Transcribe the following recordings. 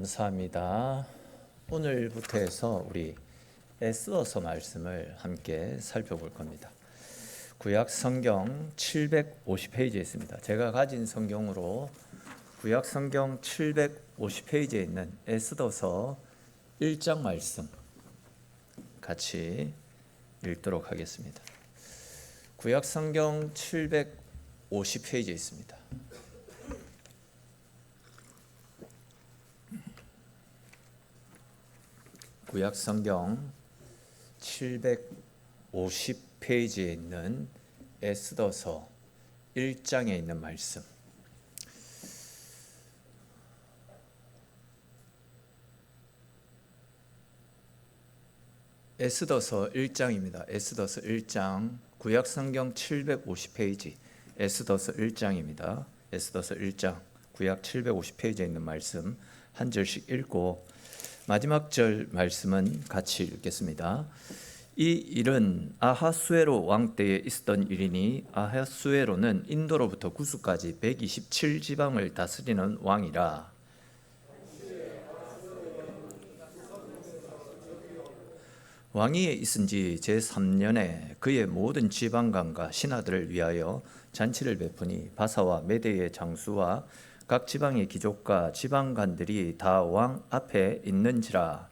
감사합니다. 오늘부터 해서 우리 에스더서 말씀을 함께 살펴볼 겁니다. 구약 성경 750페이지에 있습니다. 제가 가진 성경으로 구약 성경 750페이지에 있는 에스더서 1장 말씀 같이 읽도록 하겠습니다. 구약 성경 750페이지에 있습니다. 구약 성경 750페이지에 있는 에스더서 1장에 있는 말씀. 에스더서 1장입니다. 에스더서 1장, 구약 성경 750페이지, 에스더서 1장입니다. 에스더서 1장, 구약 750페이지에 있는 말씀 한 절씩 읽고 마지막 절 말씀은 같이 읽겠습니다. 이 일은 아하수에로 왕 때에 있었던 일이니 아하수에로는 인도로부터 구스까지 127지방을 다스리는 왕이라. 왕위에 있은 지 제3년에 그의 모든 지방관과 신하들을 위하여 잔치를 베푸니 바사와 메대의 장수와 각 지방의 귀족과 지방관들이 다 왕 앞에 있는지라.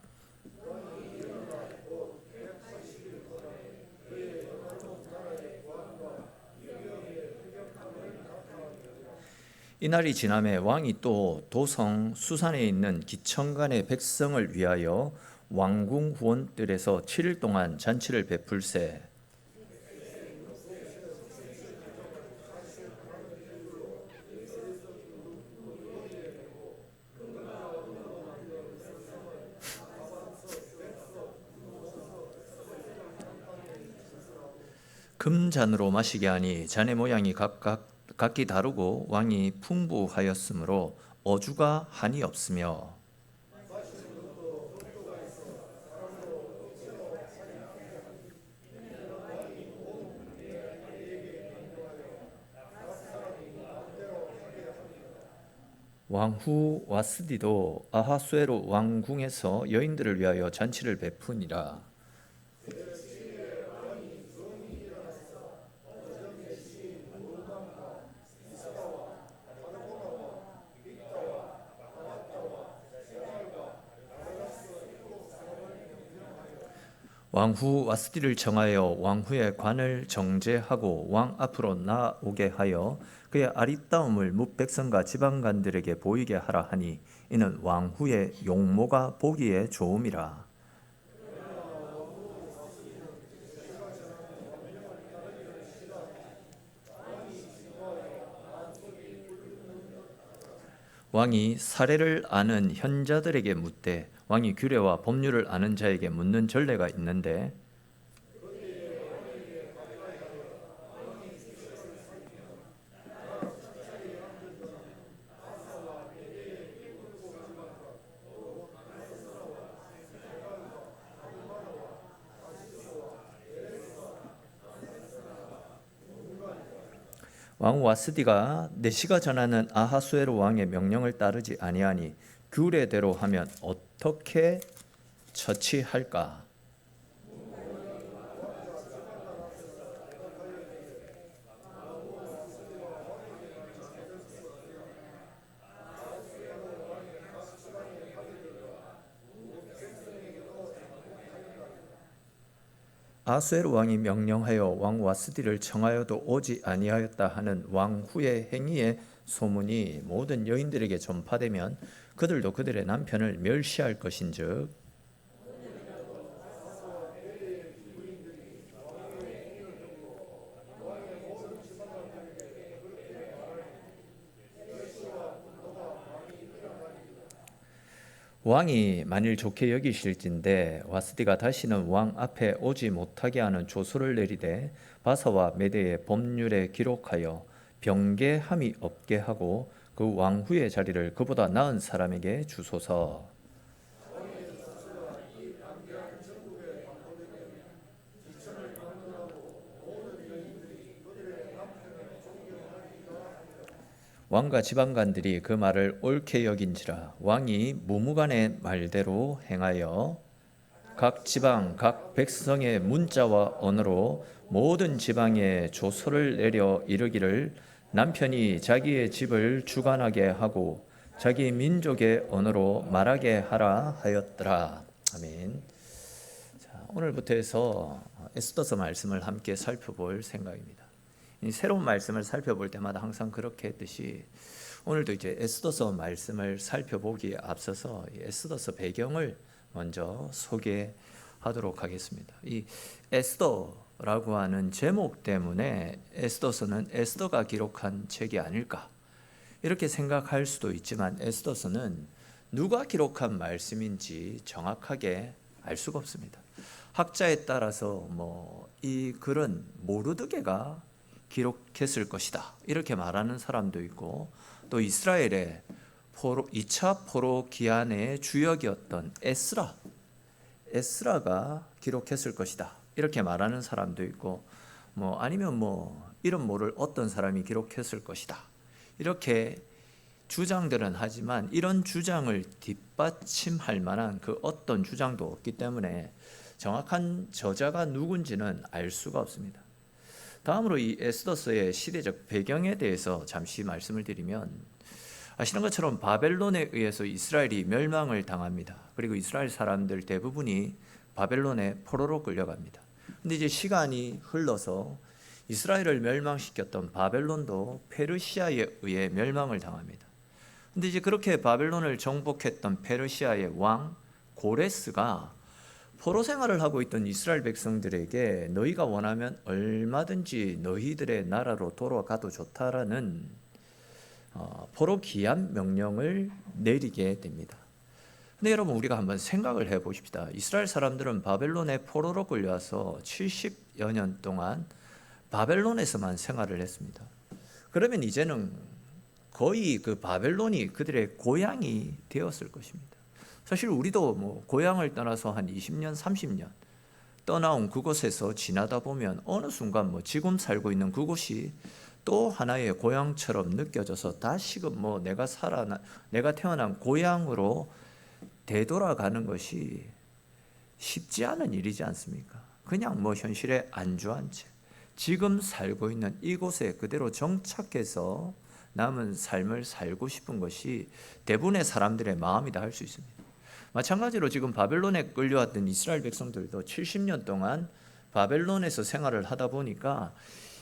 이날이 지남에 왕이 또 도성 수산에 있는 기천간의 백성을 위하여 왕궁 후원들에서 7일 동안 잔치를 베풀세. 금잔으로 마시게 하니 잔의 모양이 각기 다르고 왕이 풍부하였으므로 어주가 한이 없으며 왕후 와스디도 아하수에로 왕궁에서 여인들을 위하여 잔치를 베푸니라. 왕후 와스디를 정하여 왕후의 관을 정제하고 왕 앞으로 나오게 하여 그의 아리따움을 뭇 백성과 지방관들에게 보이게 하라 하니 이는 왕후의 용모가 보기에 좋음이라. 왕이 사례를 아는 현자들에게 묻되 왕이 규례와 법률을 아는 자에게 묻는 전례가 있는데 왕 와스디가 내시가 전하는 아하수에로 왕의 명령을 따르지 아니하니 규례대로 하면 어떻게 처치할까? 아하수에로 왕이 명령하여 왕 와스디를 청하여도 오지 아니하였다 하는 왕후의 행위의 소문이 모든 여인들에게 전파되면 그들도 그들의 남편을 멸시할 것인즉 왕이 만일 좋게 여기실진데 와스디가 다시는 왕 앞에 오지 못하게 하는 조서를 내리되 바사와 메대의 법률에 기록하여 병개함이 없게 하고 그 왕후의 자리를 그보다 나은 사람에게 주소서. 왕과 지방관들이 그 말을 옳게 여긴지라 왕이 무무간의 말대로 행하여 각 지방 각 백성의 문자와 언어로 모든 지방에 조서를 내려 이르기를 남편이 자기의 집을 주관하게 하고 자기 민족의 언어로 말하게 하라 하였더라. 아멘. 자, 오늘부터 해서 에스더서 말씀을 함께 살펴볼 생각입니다. 이 새로운 말씀을 살펴볼 때마다 항상 그렇게 했듯이 오늘도 이제 에스더서 말씀을 살펴보기에 앞서서 에스더서 배경을 먼저 소개하도록 하겠습니다. 이 에스더라고 하는 제목 때문에 에스더서는 에스더가 기록한 책이 아닐까 이렇게 생각할 수도 있지만 에스더서는 누가 기록한 말씀인지 정확하게 알 수가 없습니다. 학자에 따라서 이 글은 모르드게가 기록했을 것이다 이렇게 말하는 사람도 있고, 또 이스라엘의 2차 포로 기한의 주역이었던 에스라가 기록했을 것이다 이렇게 말하는 사람도 있고, 아니면 이름 모를 어떤 사람이 기록했을 것이다 이렇게 주장들은 하지만 이런 주장을 뒷받침할 만한 그 어떤 주장도 없기 때문에 정확한 저자가 누군지는 알 수가 없습니다. 다음으로 이 에스더서의 시대적 배경에 대해서 잠시 말씀을 드리면, 아시는 것처럼 바벨론에 의해서 이스라엘이 멸망을 당합니다. 그리고 이스라엘 사람들 대부분이 바벨론의 포로로 끌려갑니다. 근데 이제 시간이 흘러서 이스라엘을 멸망시켰던 바벨론도 페르시아에 의해 멸망을 당합니다. 근데 이제 그렇게 바벨론을 정복했던 페르시아의 왕 고레스가 포로 생활을 하고 있던 이스라엘 백성들에게 너희가 원하면 얼마든지 너희들의 나라로 돌아가도 좋다라는 포로 귀환 명령을 내리게 됩니다. 근데 여러분, 우리가 한번 생각을 해보십시다. 이스라엘 사람들은 바벨론의 포로로 끌려와서 70여 년 동안 바벨론에서만 생활을 했습니다. 그러면 이제는 거의 그 바벨론이 그들의 고향이 되었을 것입니다. 사실 우리도 고향을 떠나서 한 20년, 30년 떠나온 그곳에서 지나다 보면 어느 순간 지금 살고 있는 그곳이 또 하나의 고향처럼 느껴져서 다시금 내가 태어난 고향으로 되돌아가는 것이 쉽지 않은 일이지 않습니까? 그냥 현실에 안주한 채 지금 살고 있는 이곳에 그대로 정착해서 남은 삶을 살고 싶은 것이 대부분의 사람들의 마음이다 할 수 있습니다. 마찬가지로 지금 바벨론에 끌려왔던 이스라엘 백성들도 70년 동안 바벨론에서 생활을 하다 보니까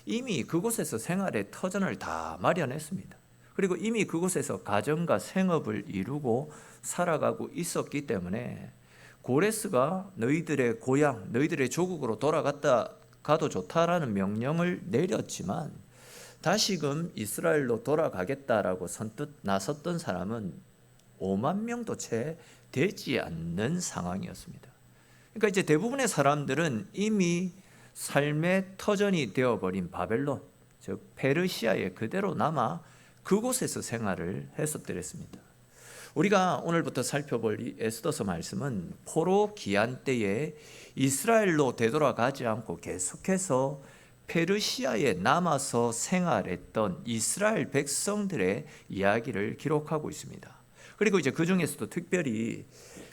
이미 그곳에서 생활의 터전을 다 마련했습니다. 그리고 이미 그곳에서 가정과 생업을 이루고 살아가고 있었기 때문에 고레스가 너희들의 고향, 너희들의 조국으로 돌아갔다 가도 좋다라는 명령을 내렸지만 다시금 이스라엘로 돌아가겠다라고 선뜻 나섰던 사람은 5만 명도 채 되지 않는 상황이었습니다. 그러니까 이제 대부분의 사람들은 이미 삶의 터전이 되어버린 바벨론, 즉 페르시아에 그대로 남아 그곳에서 생활을 했었더랬습니다. 우리가 오늘부터 살펴볼 이 에스더서 말씀은 포로 기한 때에 이스라엘로 되돌아가지 않고 계속해서 페르시아에 남아서 생활했던 이스라엘 백성들의 이야기를 기록하고 있습니다. 그리고 이제 그 중에서도 특별히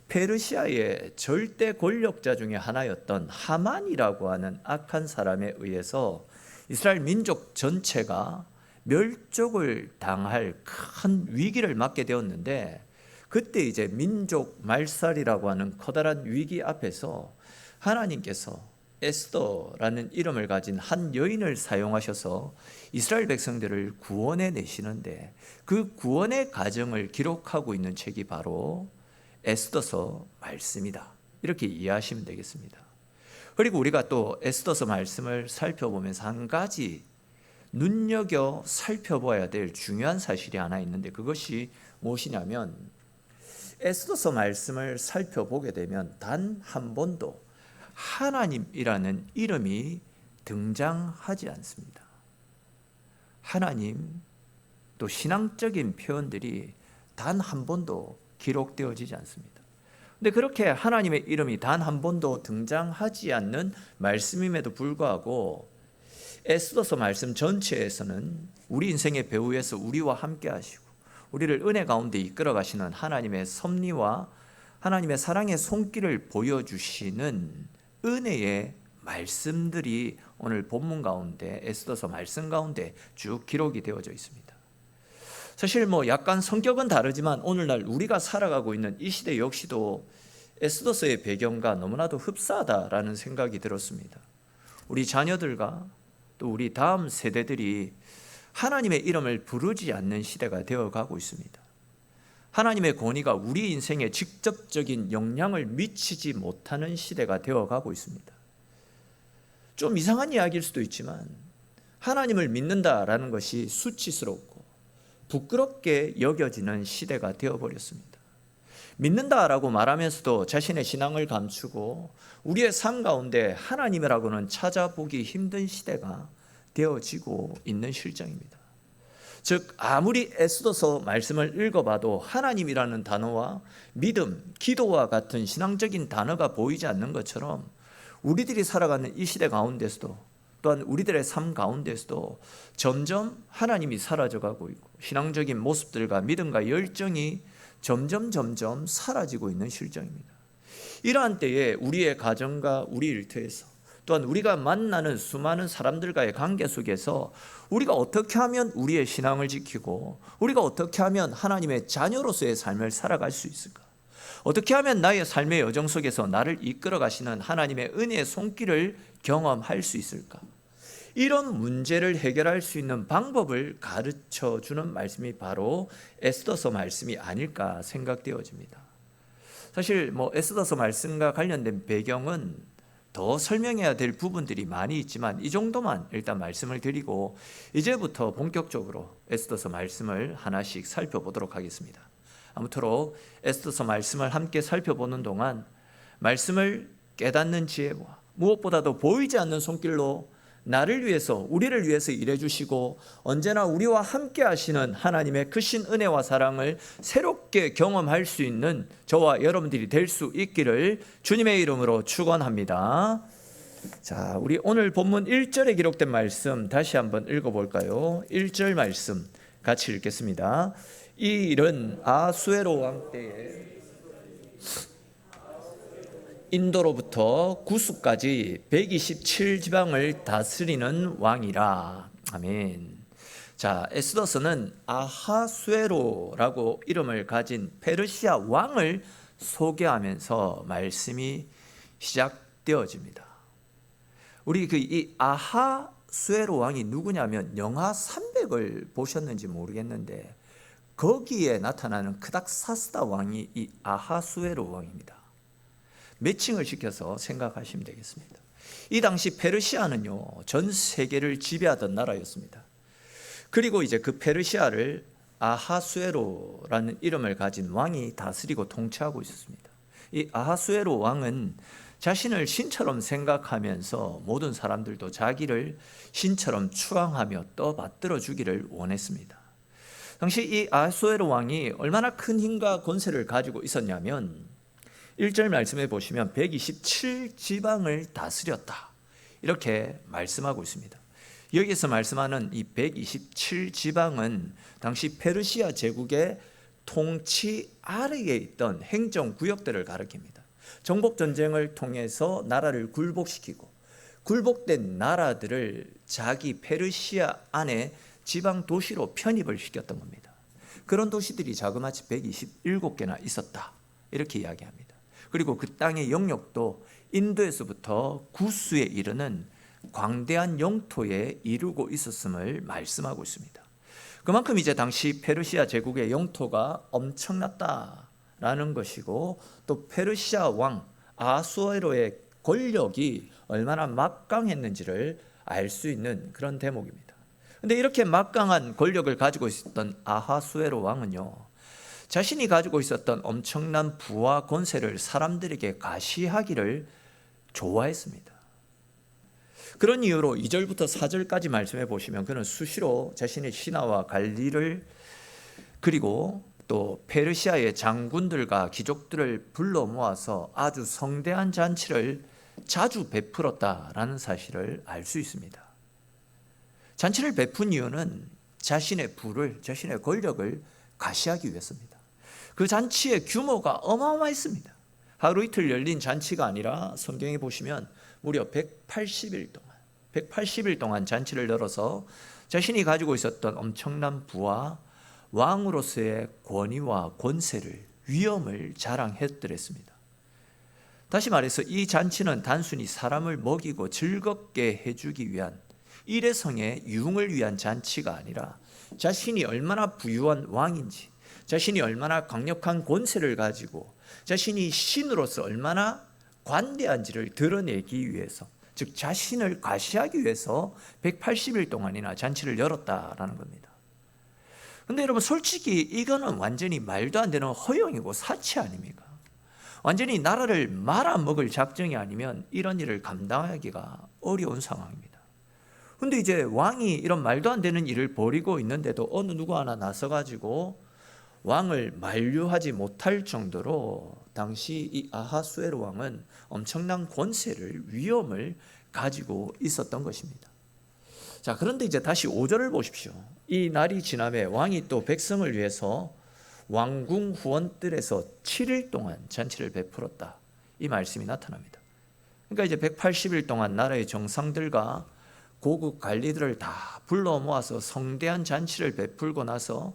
페르시아의 절대 권력자 중에 하나였던 하만이라고 하는 악한 사람에 의해서 이스라엘 민족 전체가 멸족을 당할 큰 위기를 맞게 되었는데, 그때 이제 민족 말살이라고 하는 커다란 위기 앞에서 하나님께서 에스더라는 이름을 가진 한 여인을 사용하셔서 이스라엘 백성들을 구원해 내시는데, 그 구원의 과정을 기록하고 있는 책이 바로 에스더서 말씀이다 이렇게 이해하시면 되겠습니다. 그리고 우리가 또 에스더서 말씀을 살펴보면서 한 가지 눈여겨 살펴봐야 될 중요한 사실이 하나 있는데, 그것이 무엇이냐면 에스더서 말씀을 살펴보게 되면 단 한 번도 하나님이라는 이름이 등장하지 않습니다. 하나님, 또 신앙적인 표현들이 단 한 번도 기록되어지지 않습니다. 근데 그렇게 하나님의 이름이 단 한 번도 등장하지 않는 말씀임에도 불구하고 에스더서 말씀 전체에서는 우리 인생의 배후에서 우리와 함께 하시고 우리를 은혜 가운데 이끌어 가시는 하나님의 섭리와 하나님의 사랑의 손길을 보여주시는 은혜의 말씀들이 오늘 본문 가운데 에스더서 말씀 가운데 쭉 기록이 되어져 있습니다. 사실 약간 성격은 다르지만 오늘날 우리가 살아가고 있는 이 시대 역시도 에스더서의 배경과 너무나도 흡사하다라는 생각이 들었습니다. 우리 자녀들과 또 우리 다음 세대들이 하나님의 이름을 부르지 않는 시대가 되어가고 있습니다. 하나님의 권위가 우리 인생에 직접적인 영향을 미치지 못하는 시대가 되어가고 있습니다. 좀 이상한 이야기일 수도 있지만 하나님을 믿는다라는 것이 수치스럽고 부끄럽게 여겨지는 시대가 되어버렸습니다. 믿는다라고 말하면서도 자신의 신앙을 감추고 우리의 삶 가운데 하나님이라고는 찾아보기 힘든 시대가 되어지고 있는 실정입니다. 즉 아무리 에스더서 말씀을 읽어봐도 하나님이라는 단어와 믿음, 기도와 같은 신앙적인 단어가 보이지 않는 것처럼 우리들이 살아가는 이 시대 가운데서도 또한 우리들의 삶 가운데서도 점점 하나님이 사라져가고 있고 신앙적인 모습들과 믿음과 열정이 점점 사라지고 있는 실정입니다. 이러한 때에 우리의 가정과 우리 일터에서 또한 우리가 만나는 수많은 사람들과의 관계 속에서 우리가 어떻게 하면 우리의 신앙을 지키고 우리가 어떻게 하면 하나님의 자녀로서의 삶을 살아갈 수 있을까? 어떻게 하면 나의 삶의 여정 속에서 나를 이끌어 가시는 하나님의 은혜의 손길을 경험할 수 있을까? 이런 문제를 해결할 수 있는 방법을 가르쳐 주는 말씀이 바로 에스더서 말씀이 아닐까 생각되어집니다. 사실 에스더서 말씀과 관련된 배경은 더 설명해야 될 부분들이 많이 있지만 이 정도만 일단 말씀을 드리고 이제부터 본격적으로 에스더서 말씀을 하나씩 살펴보도록 하겠습니다. 아무쪼록 에스더서 말씀을 함께 살펴보는 동안 말씀을 깨닫는 지혜와 무엇보다도 보이지 않는 손길로 나를 위해서 우리를 위해서 일해 주시고 언제나 우리와 함께 하시는 하나님의 크신 은혜와 사랑을 새롭게 경험할 수 있는 저와 여러분들이 될 수 있기를 주님의 이름으로 축원합니다. 자, 우리 오늘 본문 1절에 기록된 말씀 다시 한번 읽어볼까요? 1절 말씀 같이 읽겠습니다. 이 일은 아수에로 왕 때에 인도로부터 구스까지 127지방을 다스리는 왕이라. 아멘. 자, 에스더서는 아하수에로라고 이름을 가진 페르시아 왕을 소개하면서 말씀이 시작되어집니다. 우리 이 아하수에로 왕이 누구냐면 영하 300을 보셨는지 모르겠는데 거기에 나타나는 크닥사스다 왕이 이 아하수에로 왕입니다. 매칭을 시켜서 생각하시면 되겠습니다. 이 당시 페르시아는요 전 세계를 지배하던 나라였습니다. 그리고 이제 그 페르시아를 아하수에로라는 이름을 가진 왕이 다스리고 통치하고 있었습니다. 이 아하수에로 왕은 자신을 신처럼 생각하면서 모든 사람들도 자기를 신처럼 추앙하며 떠받들어 주기를 원했습니다. 당시 이 아하수에로 왕이 얼마나 큰 힘과 권세를 가지고 있었냐면 1절 말씀해 보시면 127지방을 다스렸다 이렇게 말씀하고 있습니다. 여기서 말씀하는 이 127지방은 당시 페르시아 제국의 통치 아래에 있던 행정구역들을 가리킵니다. 정복전쟁을 통해서 나라를 굴복시키고 굴복된 나라들을 자기 페르시아 안에 지방 도시로 편입을 시켰던 겁니다. 그런 도시들이 자그마치 127개나 있었다 이렇게 이야기합니다. 그리고 그 땅의 영역도 인도에서부터 구스에 이르는 광대한 영토에 이루고 있었음을 말씀하고 있습니다. 그만큼 이제 당시 페르시아 제국의 영토가 엄청났다라는 것이고 또 페르시아 왕 아수에로의 권력이 얼마나 막강했는지를 알 수 있는 그런 대목입니다. 그런데 이렇게 막강한 권력을 가지고 있었던 아하수에로 왕은요 자신이 가지고 있었던 엄청난 부와 권세를 사람들에게 가시하기를 좋아했습니다. 그런 이유로 2절부터 4절까지 말씀해 보시면 그는 수시로 자신의 신하와 관리를 그리고 또 페르시아의 장군들과 귀족들을 불러 모아서 아주 성대한 잔치를 자주 베풀었다라는 사실을 알 수 있습니다. 잔치를 베푼 이유는 자신의 부를, 자신의 권력을 가시하기 위해서입니다. 그 잔치의 규모가 어마어마했습니다. 하루 이틀 열린 잔치가 아니라 성경에 보시면 무려 180일 동안 잔치를 열어서 자신이 가지고 있었던 엄청난 부와 왕으로서의 권위와 권세를, 위엄을 자랑했더랬습니다. 다시 말해서 이 잔치는 단순히 사람을 먹이고 즐겁게 해주기 위한 일회성의 유흥을 위한 잔치가 아니라 자신이 얼마나 부유한 왕인지, 자신이 얼마나 강력한 권세를 가지고 자신이 신으로서 얼마나 관대한지를 드러내기 위해서, 즉 자신을 과시하기 위해서 180일 동안이나 잔치를 열었다라는 겁니다. 근데 여러분, 솔직히 이거는 완전히 말도 안 되는 허영이고 사치 아닙니까? 완전히 나라를 말아먹을 작정이 아니면 이런 일을 감당하기가 어려운 상황입니다. 근데 이제 왕이 이런 말도 안 되는 일을 벌이고 있는데도 어느 누구 하나 나서가지고 왕을 만류하지 못할 정도로 당시 이 아하수에로 왕은 엄청난 권세를, 위엄을 가지고 있었던 것입니다. 자, 그런데 이제 다시 5절을 보십시오. 이 날이 지남에 왕이 또 백성을 위해서 왕궁 후원뜰에서 7일 동안 잔치를 베풀었다. 이 말씀이 나타납니다. 그러니까 이제 180일 동안 나라의 정상들과 고급 관리들을 다 불러 모아서 성대한 잔치를 베풀고 나서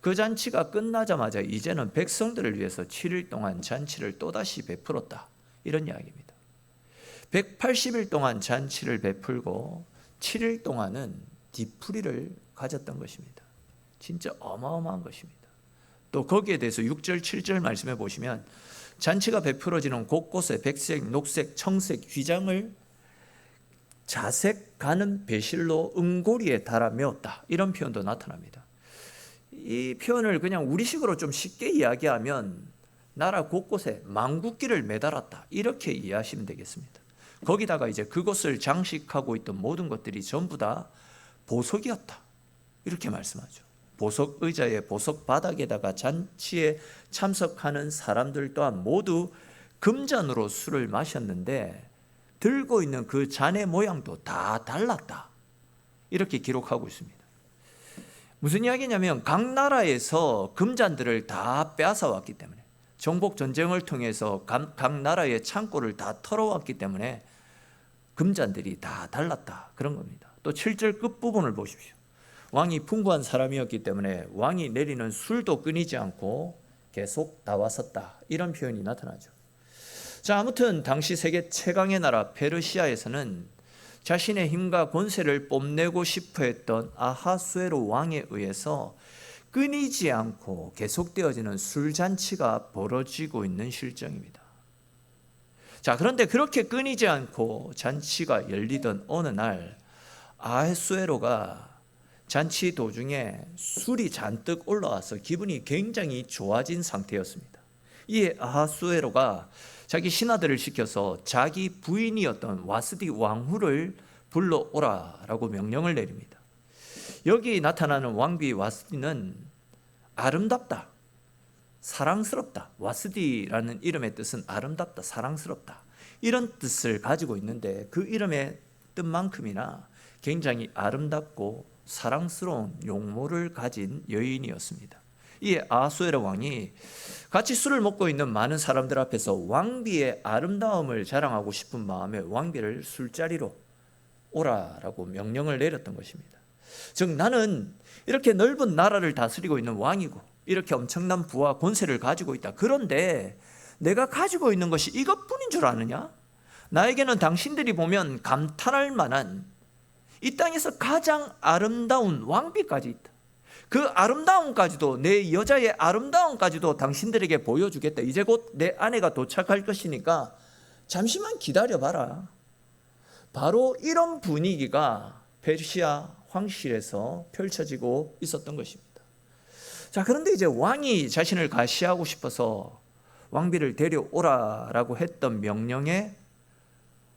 그 잔치가 끝나자마자 이제는 백성들을 위해서 7일 동안 잔치를 또다시 베풀었다. 이런 이야기입니다. 180일 동안 잔치를 베풀고 7일 동안은 뒤풀이를 가졌던 것입니다. 진짜 어마어마한 것입니다. 또 거기에 대해서 6절, 7절 말씀해 보시면 잔치가 베풀어지는 곳곳에 백색, 녹색, 청색 휘장을 자색 가는 배실로 은고리에 달아 메었다. 이런 표현도 나타납니다. 이 표현을 그냥 우리식으로 좀 쉽게 이야기하면 나라 곳곳에 망국기를 매달았다. 이렇게 이해하시면 되겠습니다. 거기다가 이제 그곳을 장식하고 있던 모든 것들이 전부 다 보석이었다. 이렇게 말씀하죠. 보석 의자에 보석 바닥에다가 잔치에 참석하는 사람들 또한 모두 금잔으로 술을 마셨는데 들고 있는 그 잔의 모양도 다 달랐다. 이렇게 기록하고 있습니다. 무슨 이야기냐면 각 나라에서 금잔들을 다 빼앗아 왔기 때문에, 정복 전쟁을 통해서 각 나라의 창고를 다 털어왔기 때문에 금잔들이 다 달랐다. 그런 겁니다. 또 7절 끝부분을 보십시오. 왕이 풍부한 사람이었기 때문에 왕이 내리는 술도 끊이지 않고 계속 나왔었다. 이런 표현이 나타나죠. 자, 아무튼 당시 세계 최강의 나라 페르시아에서는 자신의 힘과 권세를 뽐내고 싶어 했던 아하수에로 왕에 의해서 끊이지 않고 계속되어지는 술잔치가 벌어지고 있는 실정입니다. 자, 그런데 그렇게 끊이지 않고 잔치가 열리던 어느 날 아하수에로가 잔치 도중에 술이 잔뜩 올라와서 기분이 굉장히 좋아진 상태였습니다. 이에 아하수에로가 자기 신하들을 시켜서 자기 부인이었던 와스디 왕후를 불러오라라고 명령을 내립니다. 여기 나타나는 왕비 와스디는 아름답다, 사랑스럽다. 와스디라는 이름의 뜻은 아름답다, 사랑스럽다. 이런 뜻을 가지고 있는데 그 이름의 뜻만큼이나 굉장히 아름답고 사랑스러운 용모를 가진 여인이었습니다. 이에 아하수에로 왕이 같이 술을 먹고 있는 많은 사람들 앞에서 왕비의 아름다움을 자랑하고 싶은 마음에 왕비를 술자리로 오라라고 명령을 내렸던 것입니다. 즉 나는 이렇게 넓은 나라를 다스리고 있는 왕이고 이렇게 엄청난 부와 권세를 가지고 있다. 그런데 내가 가지고 있는 것이 이것뿐인 줄 아느냐? 나에게는 당신들이 보면 감탄할 만한 이 땅에서 가장 아름다운 왕비까지 있다. 그 아름다움까지도, 내 여자의 아름다움까지도 당신들에게 보여주겠다. 이제 곧 내 아내가 도착할 것이니까 잠시만 기다려봐라. 바로 이런 분위기가 페르시아 황실에서 펼쳐지고 있었던 것입니다. 자, 그런데 이제 왕이 자신을 가시하고 싶어서 왕비를 데려오라라고 했던 명령에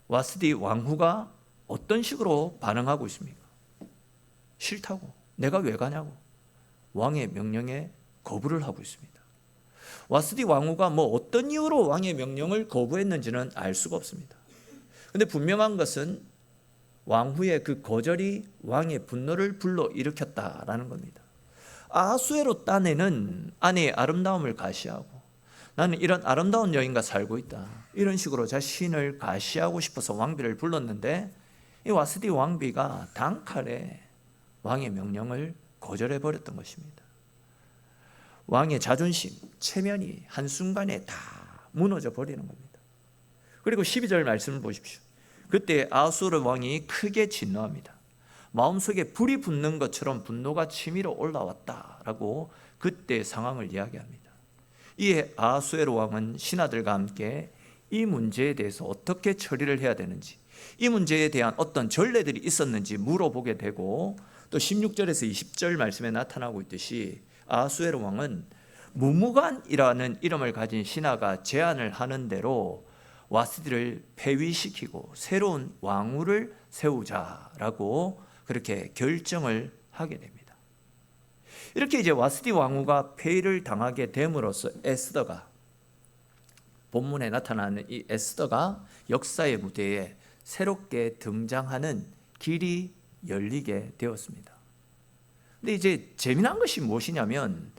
와스디 왕후가 어떤 식으로 반응하고 있습니까? 싫다고, 내가 왜 가냐고 왕의 명령에 거부를 하고 있습니다. 와스디 왕후가 뭐 어떤 이유로 왕의 명령을 거부했는지는 알 수가 없습니다. 그런데 분명한 것은 왕후의 그 거절이 왕의 분노를 불러일으켰다라는 겁니다. 아하수에로 딴에는 아내의 아름다움을 가시하고 나는 이런 아름다운 여인과 살고 있다, 이런 식으로 자신을 가시하고 싶어서 왕비를 불렀는데 이 와스디 왕비가 단칼에 왕의 명령을 거절해 버렸던 것입니다. 왕의 자존심, 체면이 한순간에 다 무너져 버리는 겁니다. 그리고 12절 말씀을 보십시오. 그때 아하수에로 왕이 크게 진노합니다. 마음속에 불이 붙는 것처럼 분노가 치밀어 올라왔다라고 그때 상황을 이야기합니다. 이에 아하수에로 왕은 신하들과 함께 이 문제에 대해서 어떻게 처리를 해야 되는지, 이 문제에 대한 어떤 전례들이 있었는지 물어보게 되고, 또 16절에서 20절 말씀에 나타나고 있듯이 아하수에로 왕은 무무간이라는 이름을 가진 신하가 제안을 하는 대로 와스디를 폐위시키고 새로운 왕후를 세우자라고 그렇게 결정을 하게 됩니다. 이렇게 이제 와스디 왕후가 폐위를 당하게 됨으로써 에스더가, 본문에 나타나는 이 에스더가 역사의 무대에 새롭게 등장하는 길이 열리게 되었습니다. 근데 이제 재미난 것이 무엇이냐면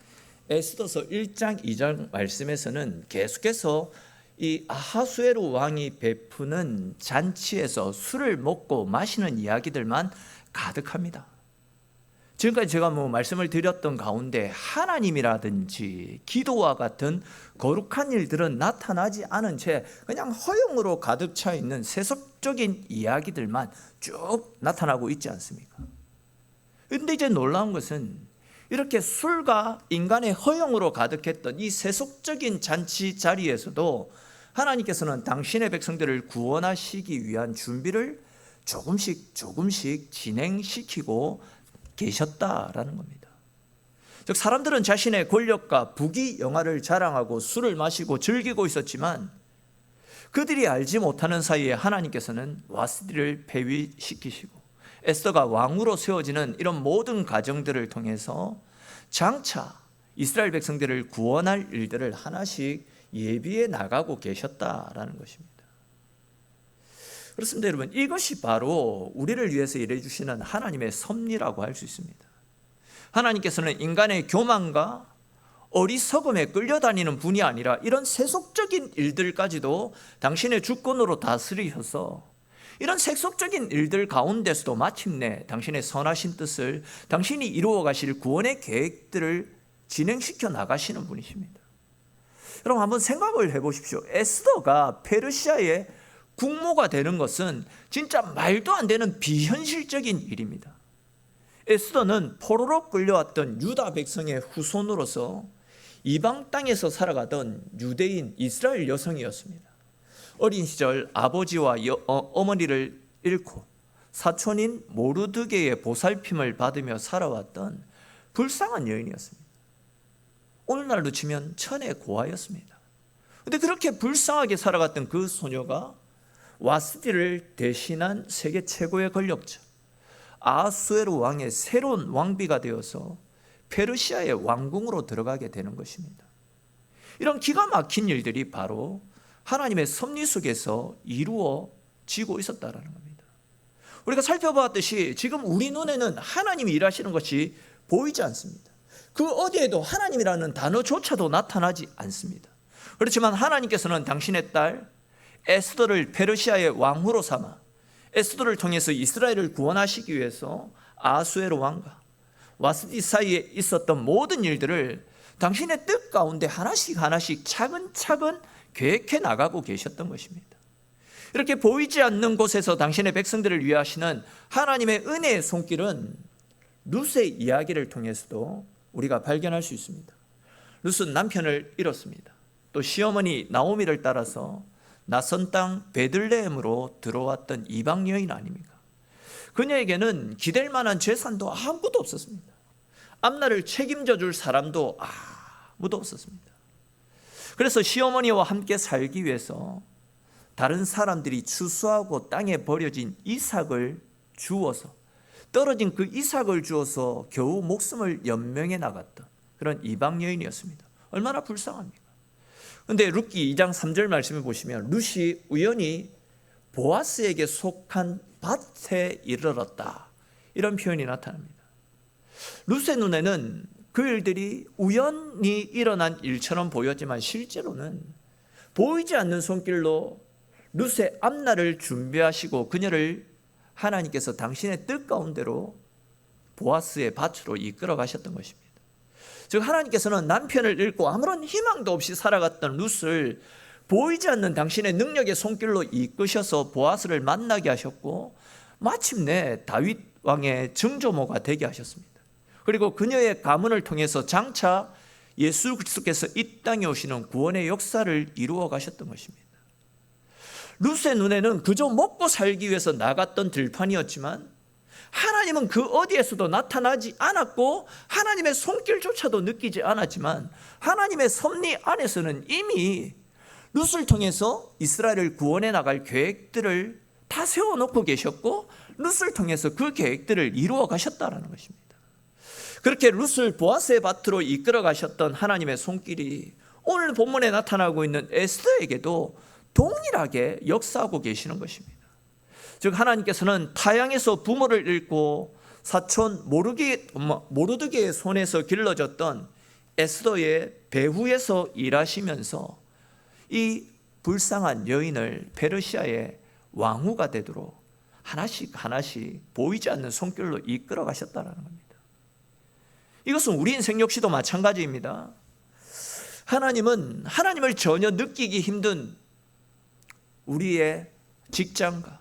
에스더서 1장 2절 말씀에서는 계속해서 이 아하수에로 왕이 베푸는 잔치에서 술을 먹고 마시는 이야기들만 가득합니다. 지금까지 제가 말씀을 드렸던 가운데 하나님이라든지 기도와 같은 거룩한 일들은 나타나지 않은 채 그냥 허영으로 가득 차 있는 세속적인 이야기들만 쭉 나타나고 있지 않습니까? 그런데 이제 놀라운 것은 이렇게 술과 인간의 허영으로 가득했던 이 세속적인 잔치 자리에서도 하나님께서는 당신의 백성들을 구원하시기 위한 준비를 조금씩 진행시키고 계셨다라는 겁니다. 즉 사람들은 자신의 권력과 부귀영화를 자랑하고 술을 마시고 즐기고 있었지만 그들이 알지 못하는 사이에 하나님께서는 와스디를 폐위시키시고 에스더가 왕으로 세워지는 이런 모든 과정들을 통해서 장차 이스라엘 백성들을 구원할 일들을 하나씩 예비해 나가고 계셨다라는 것입니다. 그렇습니다, 여러분. 이것이 바로 우리를 위해서 일해 주시는 하나님의 섭리라고 할 수 있습니다. 하나님께서는 인간의 교만과 어리석음에 끌려다니는 분이 아니라 이런 세속적인 일들까지도 당신의 주권으로 다스리셔서 이런 세속적인 일들 가운데서도 마침내 당신의 선하신 뜻을, 당신이 이루어 가실 구원의 계획들을 진행시켜 나가시는 분이십니다. 여러분 한번 생각을 해보십시오. 에스더가 페르시아의 국모가 되는 것은 진짜 말도 안 되는 비현실적인 일입니다. 에스더는 포로로 끌려왔던 유다 백성의 후손으로서 이방 땅에서 살아가던 유대인 이스라엘 여성이었습니다. 어린 시절 아버지와 어머니를 잃고 사촌인 모르드게의 보살핌을 받으며 살아왔던 불쌍한 여인이었습니다. 오늘날로 치면 천의 고아였습니다. 그런데 그렇게 불쌍하게 살아갔던 그 소녀가 와스디를 대신한 세계 최고의 권력자 아하수에로 왕의 새로운 왕비가 되어서 페르시아의 왕궁으로 들어가게 되는 것입니다. 이런 기가 막힌 일들이 바로 하나님의 섭리 속에서 이루어지고 있었다는 겁니다. 우리가 살펴보았듯이 지금 우리 눈에는 하나님이 일하시는 것이 보이지 않습니다. 그 어디에도 하나님이라는 단어조차도 나타나지 않습니다. 그렇지만 하나님께서는 당신의 딸 에스더를 페르시아의 왕후로 삼아 에스더를 통해서 이스라엘을 구원하시기 위해서 아하수에로 왕과 와스디 사이에 있었던 모든 일들을 당신의 뜻 가운데 하나씩 차근차근 계획해 나가고 계셨던 것입니다. 이렇게 보이지 않는 곳에서 당신의 백성들을 위하시는 하나님의 은혜의 손길은 룻의 이야기를 통해서도 우리가 발견할 수 있습니다. 룻은 남편을 잃었습니다. 또 시어머니 나오미를 따라서 낯선 땅 베들레헴으로 들어왔던 이방 여인 아닙니까? 그녀에게는 기댈 만한 재산도 아무것도 없었습니다. 앞날을 책임져 줄 사람도 아무도 없었습니다. 그래서 시어머니와 함께 살기 위해서 다른 사람들이 추수하고 땅에 버려진 이삭을 주어서 떨어진 그 이삭을 주어서 겨우 목숨을 연명해 나갔던 그런 이방 여인이었습니다. 얼마나 불쌍합니까? 그런데 룻기 2장 3절 말씀을 보시면 룻이 우연히 보아스에게 속한 밭에 이르렀다. 이런 표현이 나타납니다. 룻의 눈에는 그 일들이 우연히 일어난 일처럼 보였지만 실제로는 보이지 않는 손길로 룻의 앞날을 준비하시고 그녀를 하나님께서 당신의 뜻 가운데로 보아스의 밭으로 이끌어 가셨던 것입니다. 즉 하나님께서는 남편을 잃고 아무런 희망도 없이 살아갔던 룻을 보이지 않는 당신의 능력의 손길로 이끄셔서 보아스를 만나게 하셨고 마침내 다윗 왕의 증조모가 되게 하셨습니다. 그리고 그녀의 가문을 통해서 장차 예수 그리스도께서 이 땅에 오시는 구원의 역사를 이루어 가셨던 것입니다. 룻의 눈에는 그저 먹고 살기 위해서 나갔던 들판이었지만 하나님은 그 어디에서도 나타나지 않았고 하나님의 손길조차도 느끼지 않았지만 하나님의 섭리 안에서는 이미 룻을 통해서 이스라엘을 구원해 나갈 계획들을 다 세워놓고 계셨고 룻을 통해서 그 계획들을 이루어 가셨다는 것입니다. 그렇게 룻을 보아스의 밭으로 이끌어 가셨던 하나님의 손길이 오늘 본문에 나타나고 있는 에스더에게도 동일하게 역사하고 계시는 것입니다. 즉 하나님께서는 타향에서 부모를 잃고 사촌 모르드게의 손에서 길러졌던 에스더의 배후에서 일하시면서 이 불쌍한 여인을 페르시아의 왕후가 되도록 하나씩 보이지 않는 손길로 이끌어 가셨다는 겁니다. 이것은 우리 인생 역시도 마찬가지입니다. 하나님은 하나님을 전혀 느끼기 힘든 우리의 직장과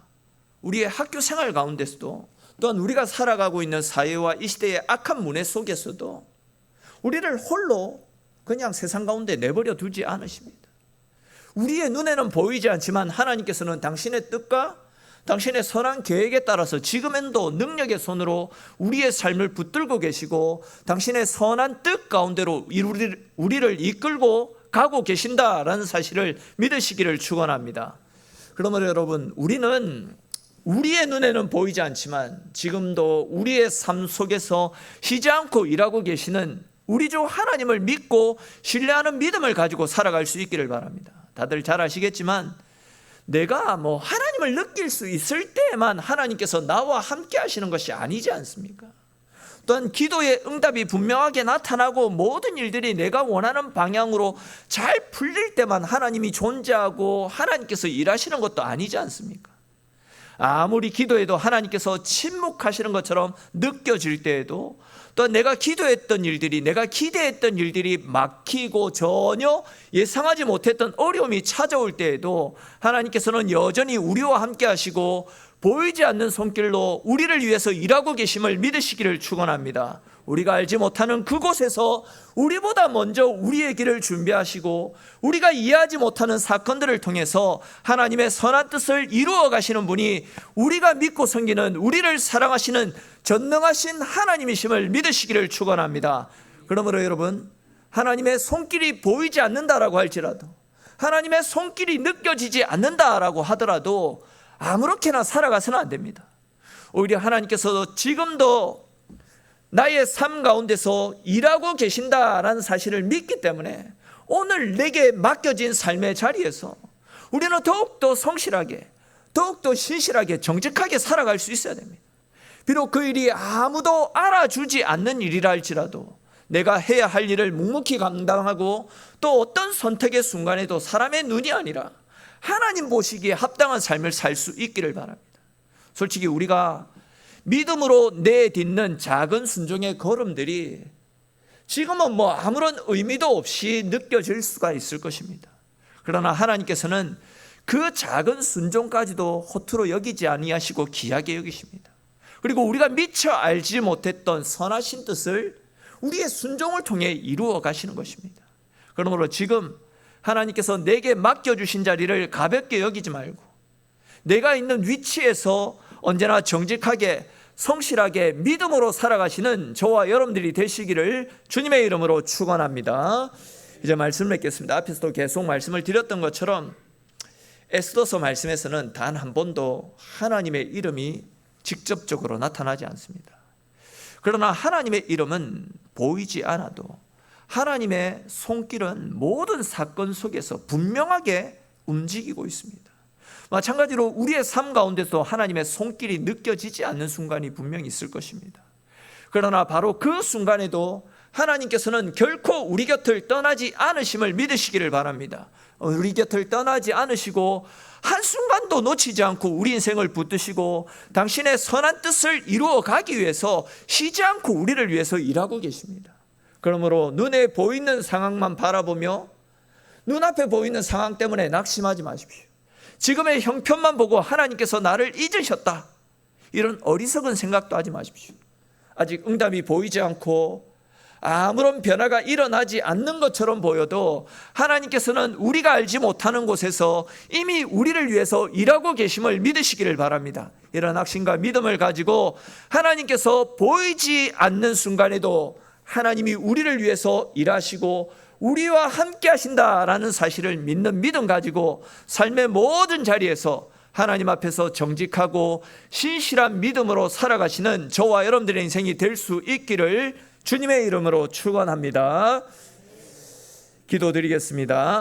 우리의 학교 생활 가운데서도 또한 우리가 살아가고 있는 사회와 이 시대의 악한 문화 속에서도 우리를 홀로 그냥 세상 가운데 내버려 두지 않으십니다. 우리의 눈에는 보이지 않지만 하나님께서는 당신의 뜻과 당신의 선한 계획에 따라서 지금도 능력의 손으로 우리의 삶을 붙들고 계시고 당신의 선한 뜻 가운데로 우리를 이끌고 가고 계신다라는 사실을 믿으시기를 축원합니다. 그러므로 여러분, 우리는 우리의 눈에는 보이지 않지만 지금도 우리의 삶 속에서 쉬지 않고 일하고 계시는 우리 주 하나님을 믿고 신뢰하는 믿음을 가지고 살아갈 수 있기를 바랍니다. 다들 잘 아시겠지만 내가 하나님을 느낄 수 있을 때에만 하나님께서 나와 함께 하시는 것이 아니지 않습니까? 또한 기도의 응답이 분명하게 나타나고 모든 일들이 내가 원하는 방향으로 잘 풀릴 때만 하나님이 존재하고 하나님께서 일하시는 것도 아니지 않습니까? 아무리 기도해도 하나님께서 침묵하시는 것처럼 느껴질 때에도 또한 내가 기도했던 일들이, 내가 기대했던 일들이 막히고 전혀 예상하지 못했던 어려움이 찾아올 때에도 하나님께서는 여전히 우리와 함께 하시고 보이지 않는 손길로 우리를 위해서 일하고 계심을 믿으시기를 축원합니다. 우리가 알지 못하는 그곳에서 우리보다 먼저 우리의 길을 준비하시고 우리가 이해하지 못하는 사건들을 통해서 하나님의 선한 뜻을 이루어 가시는 분이 우리가 믿고 섬기는, 우리를 사랑하시는 전능하신 하나님이심을 믿으시기를 축원합니다. 그러므로 여러분, 하나님의 손길이 보이지 않는다라고 할지라도, 하나님의 손길이 느껴지지 않는다라고 하더라도 아무렇게나 살아가서는 안 됩니다. 오히려 하나님께서 지금도 나의 삶 가운데서 일하고 계신다라는 사실을 믿기 때문에 오늘 내게 맡겨진 삶의 자리에서 우리는 더욱더 성실하게, 더욱더 신실하게, 정직하게 살아갈 수 있어야 됩니다. 비록 그 일이 아무도 알아주지 않는 일이라 할지라도 내가 해야 할 일을 묵묵히 감당하고 또 어떤 선택의 순간에도 사람의 눈이 아니라 하나님 보시기에 합당한 삶을 살 수 있기를 바랍니다. 솔직히 우리가 믿음으로 내딛는 작은 순종의 걸음들이 지금은 아무런 의미도 없이 느껴질 수가 있을 것입니다. 그러나 하나님께서는 그 작은 순종까지도 허투루 여기지 아니하시고 귀하게 여기십니다. 그리고 우리가 미처 알지 못했던 선하신 뜻을 우리의 순종을 통해 이루어 가시는 것입니다. 그러므로 지금 하나님께서 내게 맡겨주신 자리를 가볍게 여기지 말고 내가 있는 위치에서 언제나 정직하게, 성실하게 믿음으로 살아가시는 저와 여러분들이 되시기를 주님의 이름으로 축원합니다. 이제 말씀을 맺겠습니다. 앞에서도 계속 말씀을 드렸던 것처럼 에스더서 말씀에서는 단 한 번도 하나님의 이름이 직접적으로 나타나지 않습니다. 그러나 하나님의 이름은 보이지 않아도 하나님의 손길은 모든 사건 속에서 분명하게 움직이고 있습니다. 마찬가지로 우리의 삶 가운데서 하나님의 손길이 느껴지지 않는 순간이 분명히 있을 것입니다. 그러나 바로 그 순간에도 하나님께서는 결코 우리 곁을 떠나지 않으심을 믿으시기를 바랍니다. 우리 곁을 떠나지 않으시고 한순간도 놓치지 않고 우리 인생을 붙드시고 당신의 선한 뜻을 이루어 가기 위해서 쉬지 않고 우리를 위해서 일하고 계십니다. 그러므로 눈에 보이는 상황만 바라보며 눈앞에 보이는 상황 때문에 낙심하지 마십시오. 지금의 형편만 보고 하나님께서 나를 잊으셨다, 이런 어리석은 생각도 하지 마십시오. 아직 응답이 보이지 않고 아무런 변화가 일어나지 않는 것처럼 보여도 하나님께서는 우리가 알지 못하는 곳에서 이미 우리를 위해서 일하고 계심을 믿으시기를 바랍니다. 이런 확신과 믿음을 가지고 하나님께서 보이지 않는 순간에도 하나님이 우리를 위해서 일하시고 우리와 함께 하신다라는 사실을 믿는 믿음 가지고 삶의 모든 자리에서 하나님 앞에서 정직하고 신실한 믿음으로 살아가시는 저와 여러분들의 인생이 될 수 있기를 주님의 이름으로 축원합니다. 기도드리겠습니다.